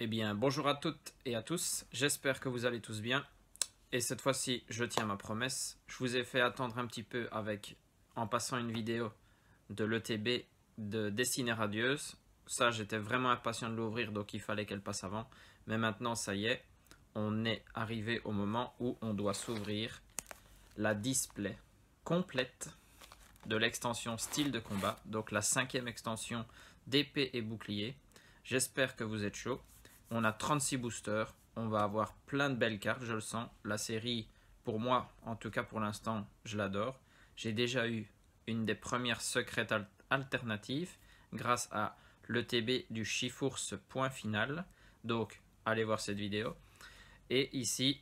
Eh bien, bonjour à toutes et à tous, j'espère que vous allez tous bien. Et cette fois-ci, je tiens ma promesse. Je vous ai fait attendre un petit peu en passant une vidéo de l'ETB de Destinée Radieuse. Ça, j'étais vraiment impatient de l'ouvrir, donc il fallait qu'elle passe avant. Mais maintenant, ça y est, on est arrivé au moment où on doit s'ouvrir la display complète de l'extension style de combat, donc la 5e extension d'épée et bouclier. J'espère que vous êtes chaud. On a 36 boosters, on va avoir plein de belles cartes, je le sens. La série, pour moi, en tout cas pour l'instant, je l'adore. J'ai déjà eu une des premières secrètes alternatives grâce à l'ETB du Chifours point final. Donc, allez voir cette vidéo. Et ici,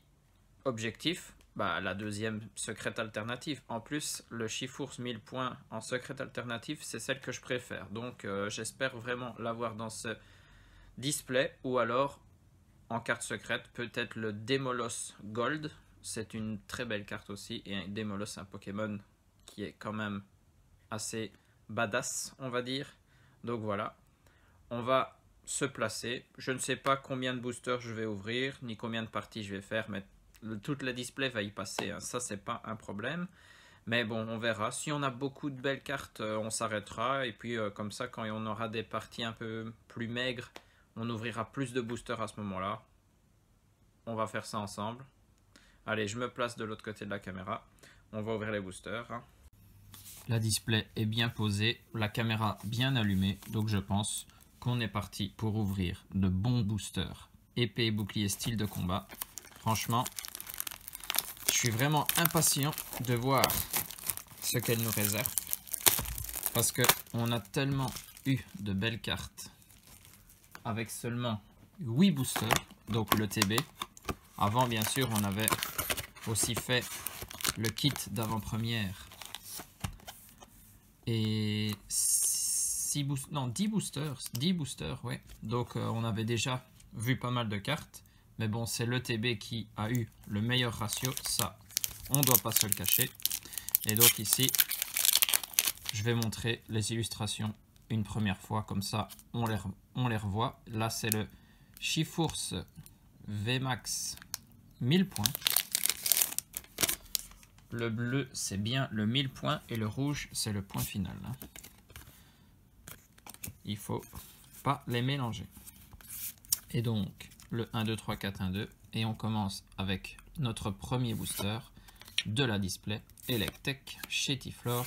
objectif, la deuxième secrète alternative. En plus, le Chifours 1000 points en secrète alternative, c'est celle que je préfère. Donc, j'espère vraiment l'avoir dans ce display ou alors en carte secrète, peut-être le Démolos Gold. C'est une très belle carte aussi. Et un Démolos, un Pokémon qui est quand même assez badass, on va dire. Donc voilà, on va se placer. Je ne sais pas combien de boosters je vais ouvrir, ni combien de parties je vais faire, mais toute la display va y passer, hein. Ça, c'est pas un problème. Mais bon, on verra. Si on a beaucoup de belles cartes, on s'arrêtera. Et puis, comme ça, quand on aura des parties un peu plus maigres, on ouvrira plus de boosters à ce moment-là. On va faire ça ensemble. Allez, je me place de l'autre côté de la caméra. On va ouvrir les boosters, hein. La display est bien posée, la caméra bien allumée. Donc, je pense qu'on est parti pour ouvrir de bons boosters. Épée et bouclier style de combat. Franchement, je suis vraiment impatient de voir ce qu'elle nous réserve. Parce qu'on a tellement eu de belles cartes avec seulement 8 boosters, donc le TB. Avant, bien sûr, on avait aussi fait le kit d'avant-première et 10 boosters, ouais. Donc, on avait déjà vu pas mal de cartes. Mais bon, c'est le TB qui a eu le meilleur ratio. Ça, on ne doit pas se le cacher. Et donc ici, je vais montrer les illustrations une première fois. Comme ça, on les revoit. Là, c'est le Chifours VMAX 1000 points. Le bleu, c'est bien le 1000 points. Et le rouge, c'est le point final. Il ne faut pas les mélanger. Et donc, le 1, 2, 3, 4, 1, 2. Et on commence avec notre premier booster de la display. Electek, Chétiflore,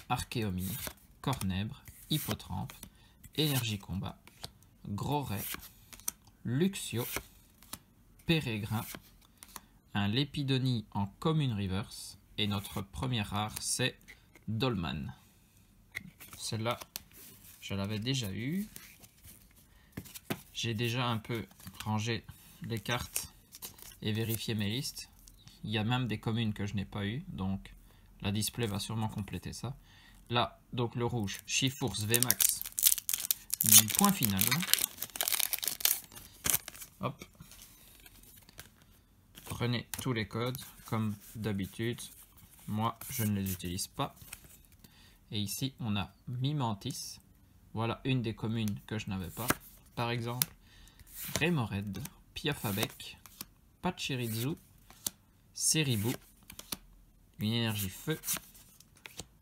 Archéomir, Cornèbre, Hippotrampe, Énergie Combat, Groret, Luxio, Pérégrin, un Lépidony en Commune Reverse. Et notre première rare, c'est Dolman. Celle-là, je l'avais déjà eue. J'ai déjà un peu rangé les cartes et vérifié mes listes. Il y a même des communes que je n'ai pas eues, donc la display va sûrement compléter ça. Là, donc le rouge, Chifours VMAX, point final. Hop. Prenez tous les codes, comme d'habitude. Moi, je ne les utilise pas. Et ici, on a Mimantis. Voilà une des communes que je n'avais pas. Par exemple, Remoraid, Piafabec, Pachirizu, Seribou, une énergie feu,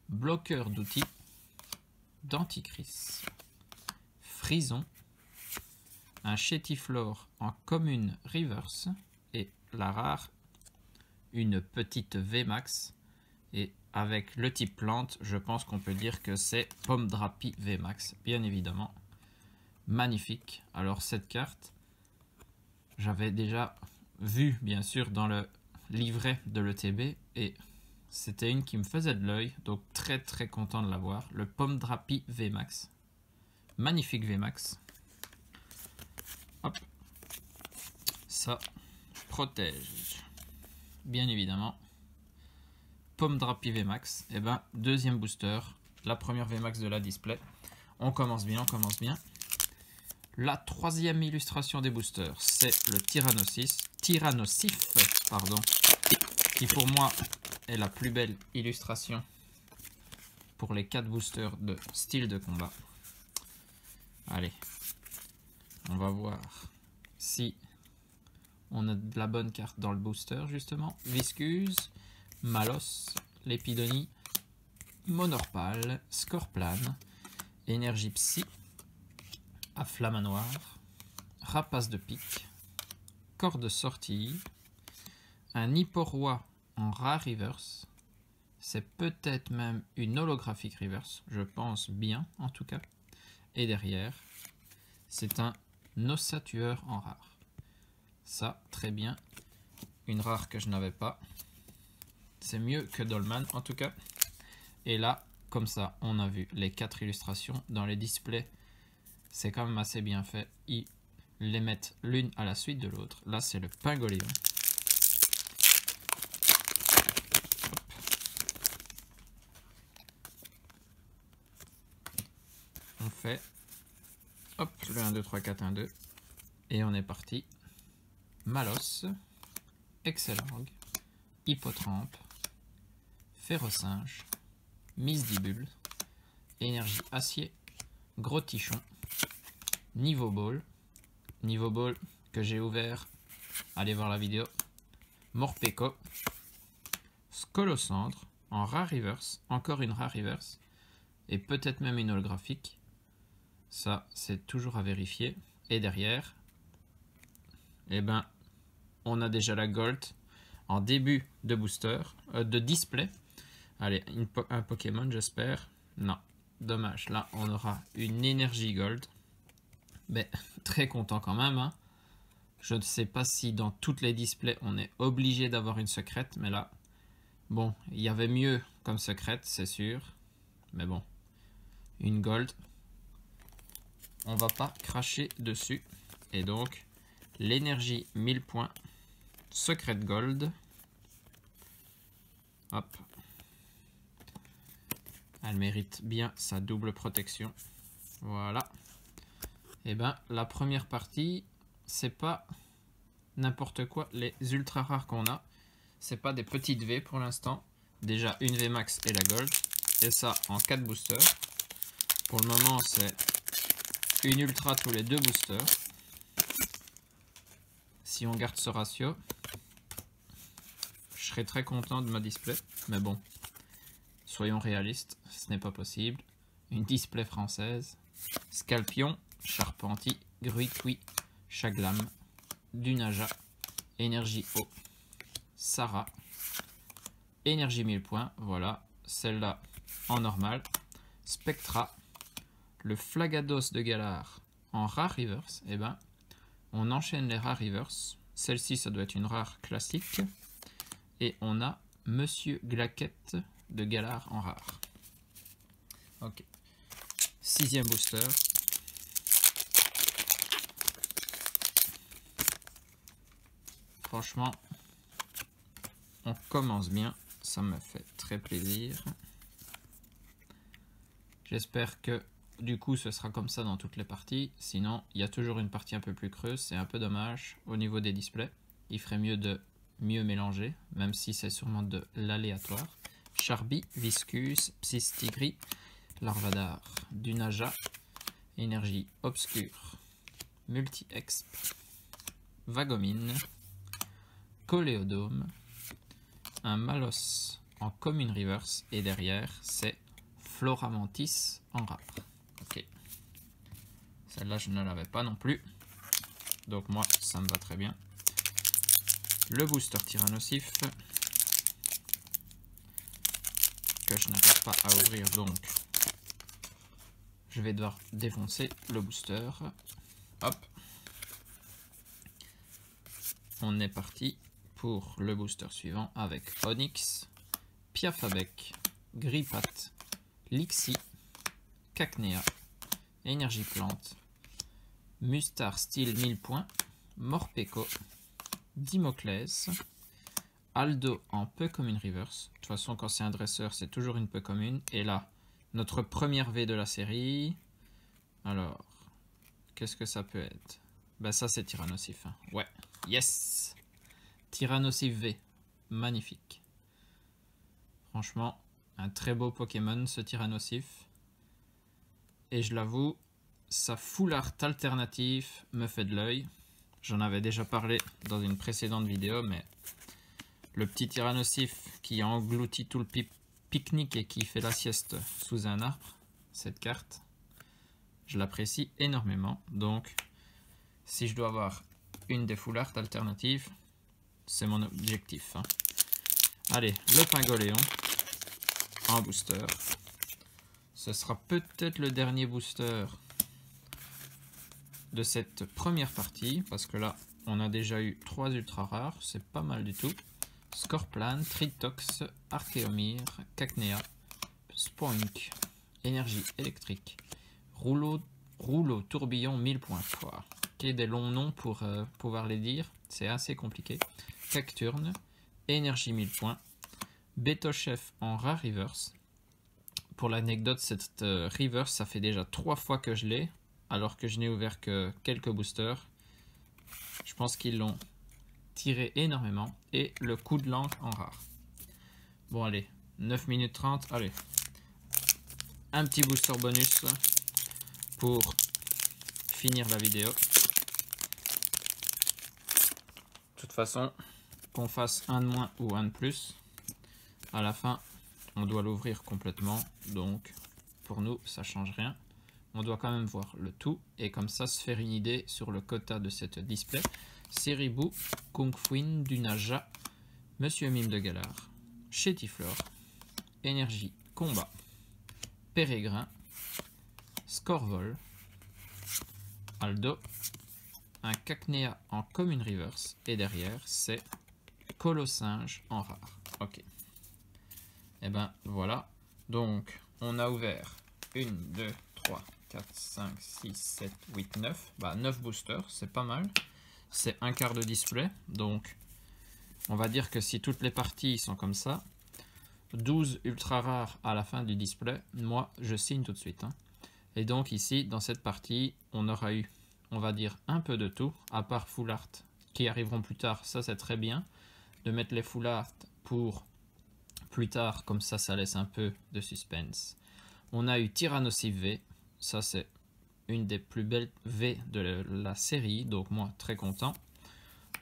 bloqueur d'outils, Denticris, Frison, un Chétiflore en commune reverse et la rare, une petite VMAX. Et avec le type plante, je pense qu'on peut dire que c'est Pomme-Drapi VMAX, bien évidemment. Magnifique. Alors cette carte, j'avais déjà vu bien sûr dans le livret de l'ETB et c'était une qui me faisait de l'œil, donc très très content de l'avoir. Le Pomme-Drapi VMAX. Magnifique VMAX. Hop. Ça protège. Bien évidemment. Pomme-Drapi VMAX. Et ben, deuxième booster. La première VMAX de la display. On commence bien, on commence bien. La troisième illustration des boosters, c'est le Tyrannosif, qui pour moi est la plus belle illustration pour les 4 boosters de style de combat. Allez, on va voir si on a de la bonne carte dans le booster, justement. Viscuse, Malos, Lépidonie, Monorpal, Scorplane, Énergie Psy, Afflamanoir, Rapace de pique, Corps de sortie, un Hipporoi en rare reverse. C'est peut-être même une holographique reverse, je pense bien en tout cas. Et derrière, c'est un Ossatueur en rare. Ça, très bien. Une rare que je n'avais pas. C'est mieux que Dolman en tout cas. Et là, comme ça, on a vu les 4 illustrations dans les displays. C'est quand même assez bien fait. Ils les mettent l'une à la suite de l'autre. Là, c'est le Pingoléon. On fait hop, le 1, 2, 3, 4, 1, 2. Et on est parti. Malos, Excelorg, Hippotrampe, Ferrosinge, Misdibule, Énergie Acier, Gros Tichon, Niveau Ball que j'ai ouvert, allez voir la vidéo, Morpeko, Scolocendre, en rare reverse, encore une rare reverse, et peut-être même une holographique. Ça, c'est toujours à vérifier. Et derrière, eh ben, on a déjà la Gold en début de booster, de display. Allez, un Pokémon, j'espère. Non, dommage. Là, on aura une énergie Gold. Mais très content quand même. Hein. Je ne sais pas si dans toutes les displays, on est obligé d'avoir une secrète. Mais là, bon, il y avait mieux comme secrète, c'est sûr. Mais bon, une Gold. On va pas cracher dessus. Et donc, l'énergie 1000 points. Secret Gold. Hop. Elle mérite bien sa double protection. Voilà. Et ben, la première partie, c'est pas n'importe quoi. Les ultra rares qu'on a, c'est pas des petites V pour l'instant. Déjà une V max et la Gold. Et ça en 4 boosters. Pour le moment, c'est une ultra tous les 2 boosters. Si on garde ce ratio, je serais très content de ma display. Mais bon, soyons réalistes, ce n'est pas possible. Une display française. Scalpion, Charpenti, Gruitui, Chaglam, Dunaja, Énergie Eau, Sarah, Énergie 1000 points, voilà, celle-là en normal, Spectra, le Flagados de Galar en rare reverse, et ben on enchaîne les rares reverse, celle-ci ça doit être une rare classique, et on a Monsieur Glaquette de Galar en rare. Ok, 6e booster. Franchement, on commence bien, ça me fait très plaisir. J'espère que du coup ce sera comme ça dans toutes les parties. Sinon, il y a toujours une partie un peu plus creuse, c'est un peu dommage au niveau des displays. Il ferait mieux de mieux mélanger, même si c'est sûrement de l'aléatoire. Charby, Viscus, Psystigri, Larvadar, Dunaja, Énergie Obscure, Multi-Exp, Vagomine, Coléodome, un Malos en commune reverse et derrière c'est Floramantis en rare. Ok, celle-là je ne l'avais pas non plus, donc moi ça me va très bien. Le booster Tyrannosif que je n'arrive pas à ouvrir, donc je vais devoir défoncer le booster. Hop, on est parti pour le booster suivant avec Onyx, Piafabec, Gripat, Lixie, Cacnea, Énergie Plante, Mustar Style 1000 points, Morpeko, Dimoclès, Aldo en peu commune reverse. De toute façon, quand c'est un dresseur, c'est toujours une peu commune. Et là, notre première V de la série. Alors, qu'est-ce que ça peut être? Ben ça, c'est Tyrannosif. Hein. Ouais, yes! Tyrannosif V, magnifique. Franchement, un très beau Pokémon ce Tyrannosif. Et je l'avoue, sa full art alternative me fait de l'œil. J'en avais déjà parlé dans une précédente vidéo, mais le petit tyrannosif qui engloutit tout le pique-nique et qui fait la sieste sous un arbre, cette carte, je l'apprécie énormément. Donc, si je dois avoir une des full art alternatives, c'est mon objectif. Hein. Allez, le Pingoléon en booster. Ce sera peut-être le dernier booster de cette première partie, parce que là, on a déjà eu 3 ultra rares, c'est pas mal du tout. Scorplan, Tritox, Archeomir, Cacnea, Spoink, Énergie électrique, Rouleau tourbillon 1000 points. Ok, des longs noms pour pouvoir les dire, c'est assez compliqué. Cacturne, Énergie 1000 points, Betochef en rare reverse. Pour l'anecdote, cette reverse, ça fait déjà 3 fois que je l'ai, alors que je n'ai ouvert que quelques boosters. Je pense qu'ils l'ont tiré énormément. Et le coup de langue en rare. Bon, allez, 9 minutes 30. Allez, un petit booster bonus pour finir la vidéo. De toute façon, qu'on fasse un de moins ou un de plus, à la fin, on doit l'ouvrir complètement. Donc, pour nous, ça change rien. On doit quand même voir le tout et comme ça se faire une idée sur le quota de cette display. Seribou, Kung Fuin, Dunaja, Monsieur Mime de Galar, Chétiflore, Énergie, Combat, Pérégrin, Scorvol, Aldo, un Cacnea en commune reverse et derrière c'est Colossinge en rare. Ok. Et ben voilà. Donc on a ouvert 1, 2, 3, 4, 5, 6, 7, 8, 9. Bah 9 boosters, c'est pas mal. C'est un quart de display. Donc on va dire que si toutes les parties sont comme ça, 12 ultra rares à la fin du display, moi je signe tout de suite. Hein. Et donc ici, dans cette partie, on aura eu, on va dire, un peu de tout, à part full art qui arriveront plus tard. Ça c'est très bien de mettre les full art pour plus tard, comme ça laisse un peu de suspense. On a eu Tyrannosif V, ça c'est une des plus belles V de la série, donc moi très content.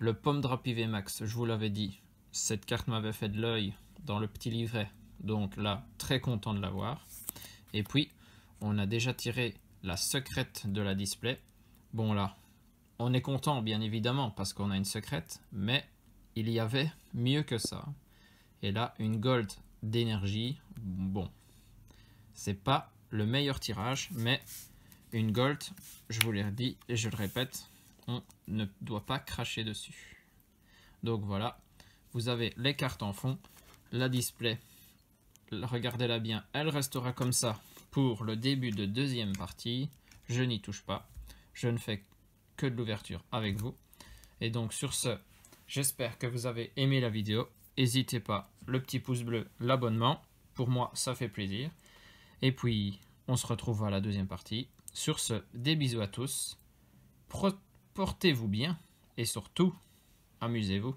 Le Pomme Drapi V Max, je vous l'avais dit, cette carte m'avait fait de l'œil dans le petit livret, donc là très content de l'avoir. Et puis on a déjà tiré la secrète de la display. Bon là, on est content bien évidemment parce qu'on a une secrète, mais il y avait mieux que ça. Et là, une gold d'énergie, bon, c'est pas le meilleur tirage, mais une gold, je vous l'ai dit et je le répète, on ne doit pas cracher dessus. Donc voilà, vous avez les cartes en fond, la display, regardez-la bien, elle restera comme ça pour le début de deuxième partie. Je n'y touche pas, je ne fais que de l'ouverture avec vous. Et donc sur ce, j'espère que vous avez aimé la vidéo. N'hésitez pas, le petit pouce bleu, l'abonnement. Pour moi, ça fait plaisir. Et puis, on se retrouve à la deuxième partie. Sur ce, des bisous à tous. Portez-vous bien et surtout, amusez-vous.